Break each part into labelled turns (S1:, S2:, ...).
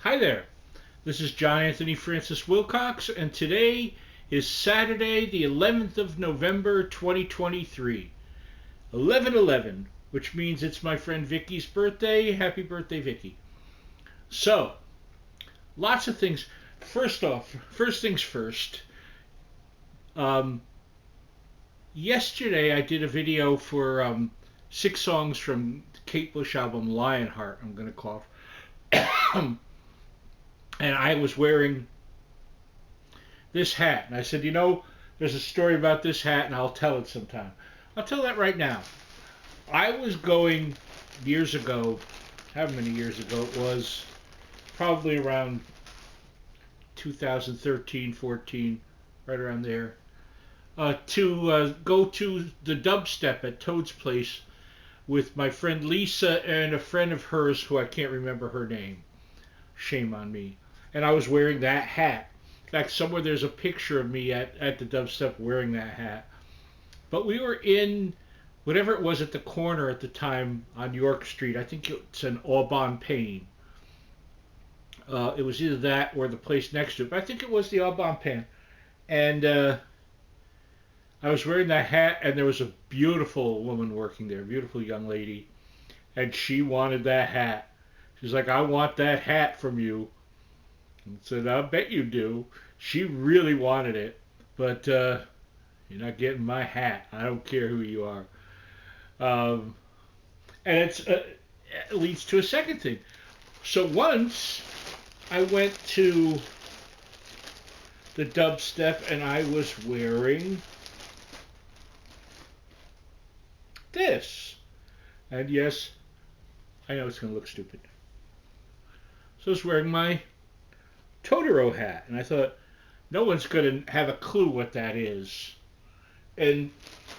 S1: Hi there. This is John Anthony Francis Wilcox, and today is Saturday, the 11th of November, 2023. 11/11, which means it's my friend Vicky's birthday. Happy birthday, Vicky. So, lots of things. First things first. Um, Yesterday I did a video for 6 songs from the Kate Bush album Lionheart. I'm going to cough. And I was wearing this hat. And I said, there's a story about this hat, and I'll tell it sometime. I'll tell that right now. I was going years ago, however many years ago it was, probably around 2013, 14, right around there, to go to the dubstep at Toad's Place with my friend Lisa and a friend of hers who I can't remember her name. Shame on me. And I was wearing that hat. In fact, somewhere there's a picture of me at the dubstep wearing that hat. But we were in whatever it was at the corner at the time on York Street. I think it's an Aubon Pain. It was either that or the place next to it. But I think it was the Aubon Pain. And I was wearing that hat, and there was a beautiful woman working there, beautiful young lady. And she wanted that hat. She's like, I want that hat from you. And I said, I bet you do. She really wanted it, but you're not getting my hat. I don't care who you are. Um, and it leads to a second thing. So once I went to the dubstep and I was wearing this. And yes, I know it's going to look stupid. So I was wearing my Totoro hat, and I thought, no one's going to have a clue what that is. And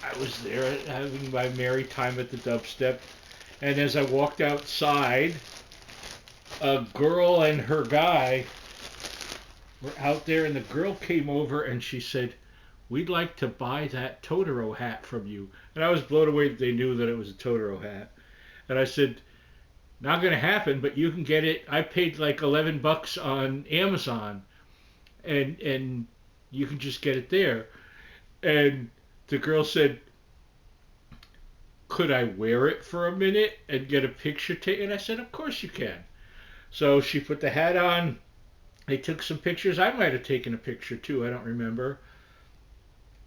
S1: I was there having my merry time at the dubstep, and as I walked outside, a girl and her guy were out there, and the girl came over and she said, we'd like to buy that Totoro hat from you. And I was blown away that they knew that it was a Totoro hat. And I said, not going to happen, but you can get it. I paid like $11 on Amazon, and you can just get it there. And the girl said, could I wear it for a minute and get a picture taken? And I said, of course you can. So she put the hat on. They took some pictures. I might have taken a picture too. I don't remember.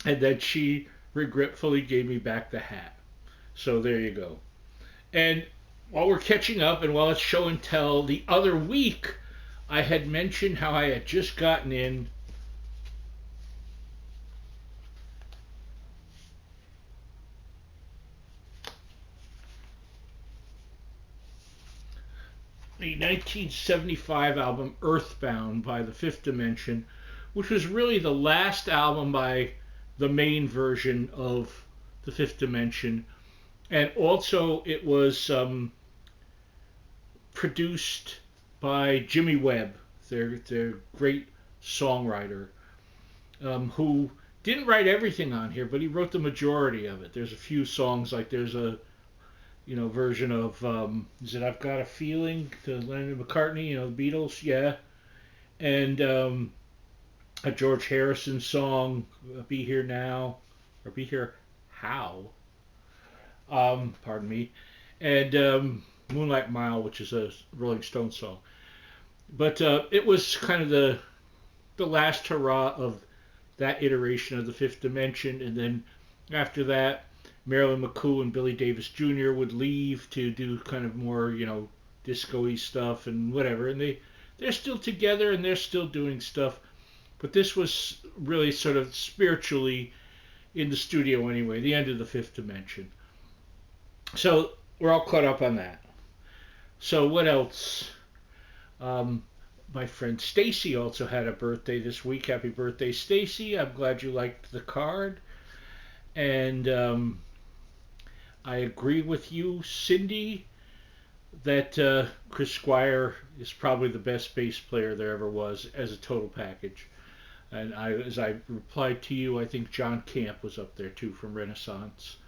S1: And then she regretfully gave me back the hat. So there you go. And while we're catching up and while it's show and tell, the other week I had mentioned how I had just gotten in the 1975 album Earthbound by the Fifth Dimension, which was really the last album by the main version of the Fifth Dimension. And also it was produced by Jimmy Webb, their great songwriter, who didn't write everything on here, but he wrote the majority of it. There's a few songs, like there's a version of is it I've Got a Feeling, to Lennon McCartney, the Beatles, yeah, and a George Harrison song, Be Here Now, or Be Here How, pardon me, and Moonlight Mile, which is a Rolling Stones song. But it was kind of the last hurrah of that iteration of the Fifth Dimension, and then after that, Marilyn McCoo and Billy Davis Jr. would leave to do kind of more, disco-y stuff and whatever, and they're still together and they're still doing stuff, but this was really sort of spiritually in the studio anyway, the end of the Fifth Dimension. So we're all caught up on that. So what else? My friend Stacy also had a birthday this week. Happy birthday, Stacy. I'm glad you liked the card. And I agree with you, Cindy, that Chris Squire is probably the best bass player there ever was as a total package. And as I replied to you, I think John Camp was up there too from Renaissance.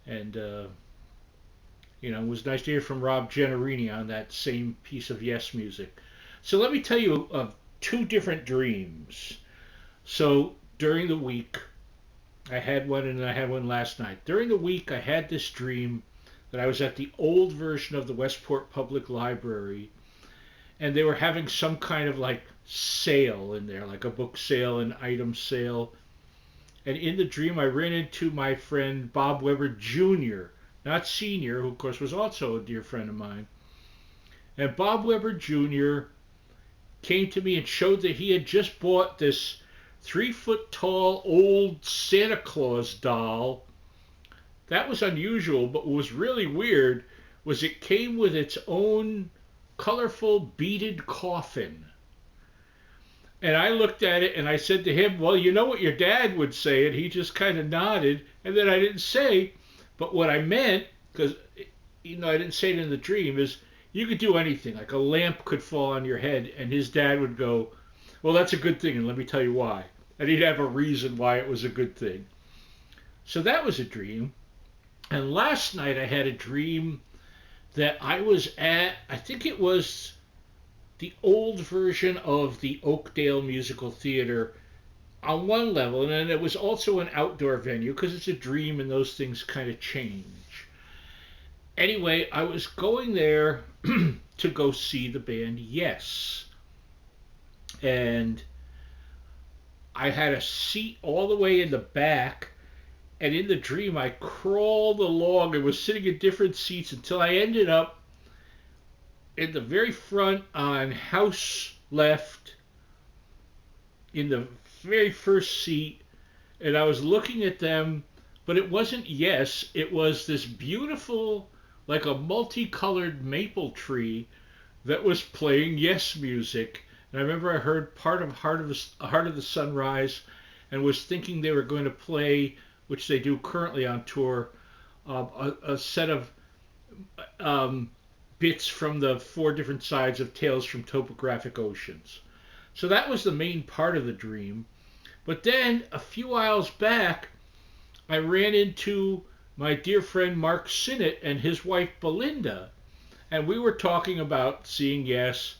S1: And it was nice to hear from Rob Generini on that same piece of Yes music. So let me tell you of two different dreams. So during the week, I had one and I had one last night. During the week, I had this dream that I was at the old version of the Westport Public Library and they were having some kind of like sale in there, like a book sale, an item sale. And in the dream, I ran into my friend Bob Weber Jr., not Sr., who of course was also a dear friend of mine. And Bob Weber Jr. came to me and showed that he had just bought this 3 foot tall old Santa Claus doll. That was unusual, but what was really weird was it came with its own colorful beaded coffin. And I looked at it and I said to him, well, you know what your dad would say. And he just kind of nodded. And then I didn't say, but what I meant, because I didn't say it in the dream, is you could do anything. Like a lamp could fall on your head and his dad would go, well, that's a good thing. And let me tell you why. And he'd have a reason why it was a good thing. So that was a dream. And last night I had a dream that I was at, I think it was the old version of the Oakdale Musical Theater on one level, and then it was also an outdoor venue because it's a dream and those things kind of change. Anyway, I was going there to go see the band Yes. And I had a seat all the way in the back, and in the dream I crawled along and was sitting in different seats until I ended up in the very front on house left in the very first seat, and I was looking at them, but it wasn't Yes, it was this beautiful, like a multicolored maple tree that was playing Yes music. And I remember I heard part of Heart of the Sunrise and was thinking they were going to play, which they do currently on tour, a set of bits from the four different sides of Tales from Topographic Oceans. So that was the main part of the dream. But then a few aisles back, I ran into my dear friend Mark Sinnott and his wife Belinda, and we were talking about seeing Yes.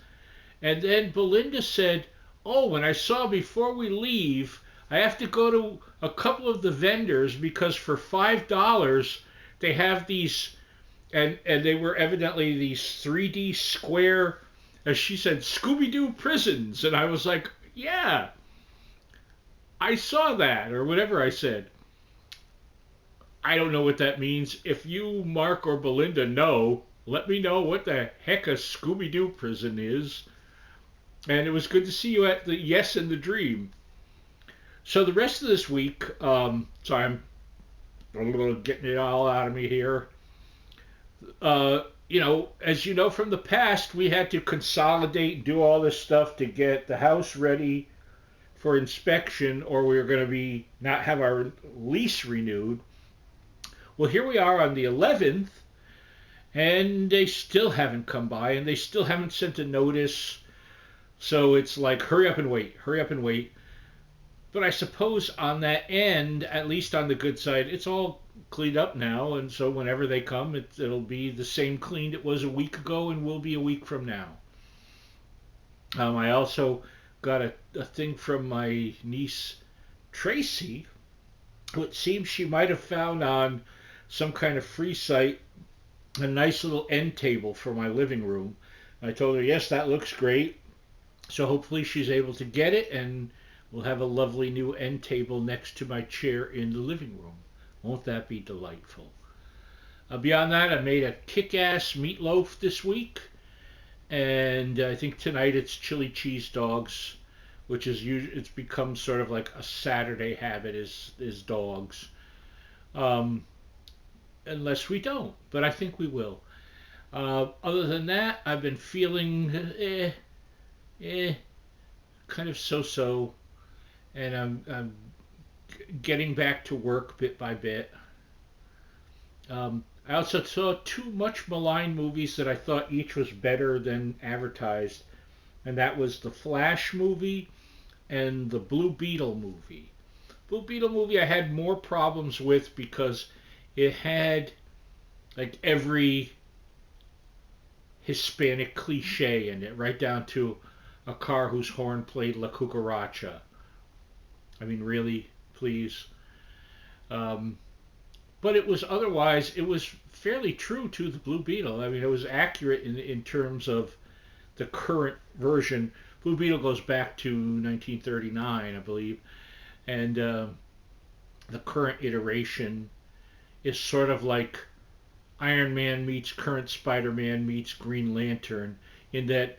S1: And then Belinda said, oh, and I saw before we leave, I have to go to a couple of the vendors because for $5 they have these, and they were evidently these 3D square, as she said, Scooby-Doo prisons. And I was like, yeah, I saw that, or whatever I said. I don't know what that means. If you, Mark, or Belinda know, let me know what the heck a Scooby-Doo prison is. And it was good to see you at the Yes and the Dream. So the rest of this week, sorry, I'm getting it all out of me here. As you know from the past, we had to consolidate and do all this stuff to get the house ready for inspection, or we were going to be not have our lease renewed. Well, here we are on the 11th, and they still haven't come by, and they still haven't sent a notice. So it's like, hurry up and wait, hurry up and wait. But I suppose on that end, at least on the good side, it's all cleaned up now. And so whenever they come, it'll be the same cleaned it was a week ago and will be a week from now. I also got a thing from my niece, Tracy, who it seems she might have found on some kind of free site a nice little end table for my living room. I told her, yes, that looks great. So hopefully she's able to get it, and we'll have a lovely new end table next to my chair in the living room. Won't that be delightful? Beyond that, I made a kick-ass meatloaf this week, and I think tonight it's chili cheese dogs, which is it's become sort of like a Saturday habit is dogs. Unless we don't, but I think we will. Other than that, I've been feeling kind of so-so, and I'm getting back to work bit by bit. I also saw two much maligned movies that I thought each was better than advertised, and that was the Flash movie and the Blue Beetle movie. Blue Beetle movie I had more problems with because it had like every Hispanic cliche in it, right down to a car whose horn played La Cucaracha. I mean, really, please. Um, but it was otherwise, it was fairly true to the Blue Beetle. I mean, it was accurate in terms of the current version. Blue Beetle goes back to 1939, I believe, and the current iteration is sort of like Iron Man meets current Spider-Man meets Green Lantern, in that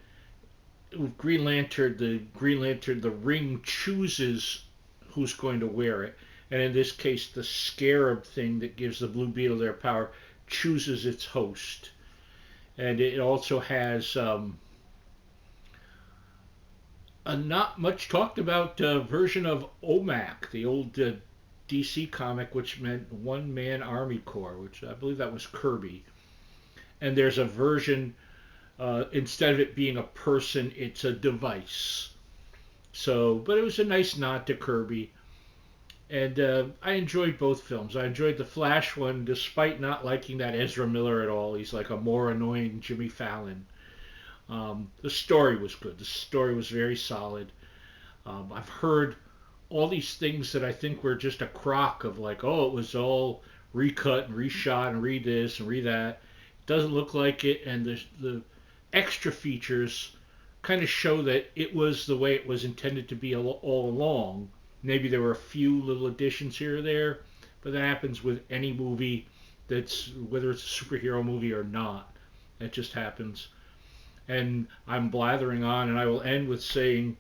S1: with Green Lantern, the ring chooses who's going to wear it, and in this case, the Scarab thing that gives the Blue Beetle their power chooses its host, and it also has a not much talked about version of OMAC, the old DC comic, which meant One Man Army Corps, which I believe that was Kirby. And there's a version, instead of it being a person, it's a device. So, but it was a nice nod to Kirby. And I enjoyed both films. I enjoyed the Flash one, despite not liking that Ezra Miller at all. He's like a more annoying Jimmy Fallon. The story was good. The story was very solid. I've heard all these things that I think were just a crock of like, oh, it was all recut and reshot and re this and re that. It doesn't look like it, and the extra features kind of show that it was the way it was intended to be all along. Maybe there were a few little additions here or there, but that happens with any movie that's whether it's a superhero movie or not. It just happens. And I'm blathering on, and I will end with saying,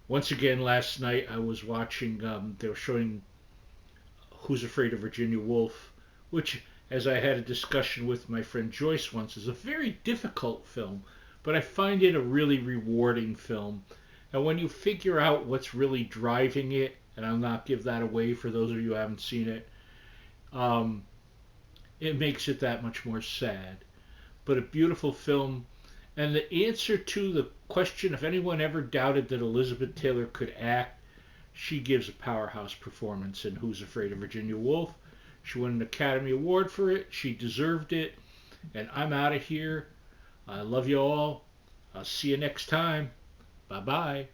S1: once again, last night I was watching, they were showing Who's Afraid of Virginia Woolf, which, as I had a discussion with my friend Joyce once, is a very difficult film, but I find it a really rewarding film. And when you figure out what's really driving it, and I'll not give that away for those of you who haven't seen it, um, it makes it that much more sad. But a beautiful film. And the answer to the question, if anyone ever doubted that Elizabeth Taylor could act, she gives a powerhouse performance in Who's Afraid of Virginia Woolf. She won an Academy Award for it. She deserved it. And I'm out of here. I love you all. I'll see you next time. Bye bye.